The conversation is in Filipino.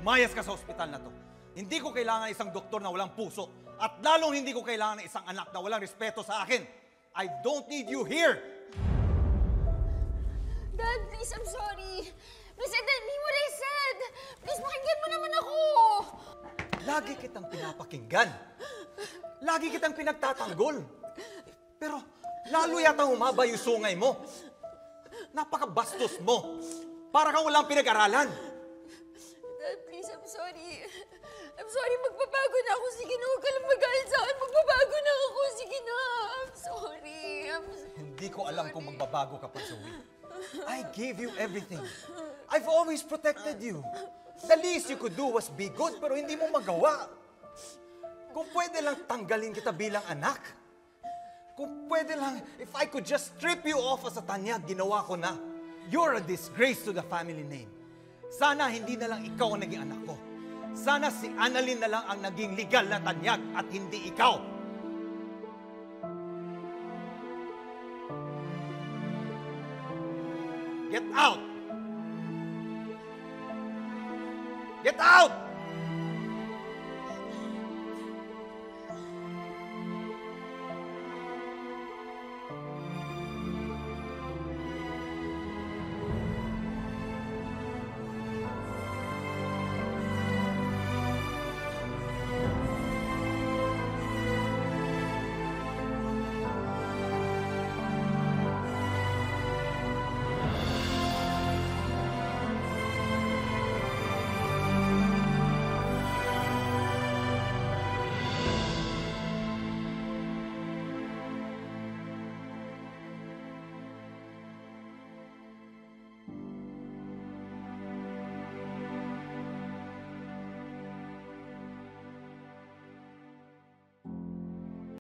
Lumayas ka sa ospital na to. Hindi ko kailangan isang doktor na walang puso. At lalong hindi ko kailangan ng isang anak na walang respeto sa akin. I don't need you here! Dad, please, I'm sorry. Please, I didn't mean what I said. Please, pakinggan mo naman ako. Lagi kitang pinapakinggan. Lagi kitang pinagtatanggol. Pero lalo yata humaba yung sungay mo. Napakabastos mo. Para kang walang pinag-aralan. Dad, please, I'm sorry. I'm sorry, magbabago na ako. Sige na, huwag ka lang magalit sa akin. Magbabago na ako. Sige na. I'm sorry. Hindi ko alam kung magbabago ka pa, Zoe. I gave you everything. I've always protected you. The least you could do was be good, pero hindi mo magawa. Kung pwede lang tanggalin kita bilang anak. Kung pwede lang, if I could just strip you off as a tanyag, ginawa ko na. You're a disgrace to the family name. Sana hindi na lang ikaw ang naging anak ko. Sana si Annalyn na lang ang naging legal na tanyag at hindi ikaw. Get out! Get out!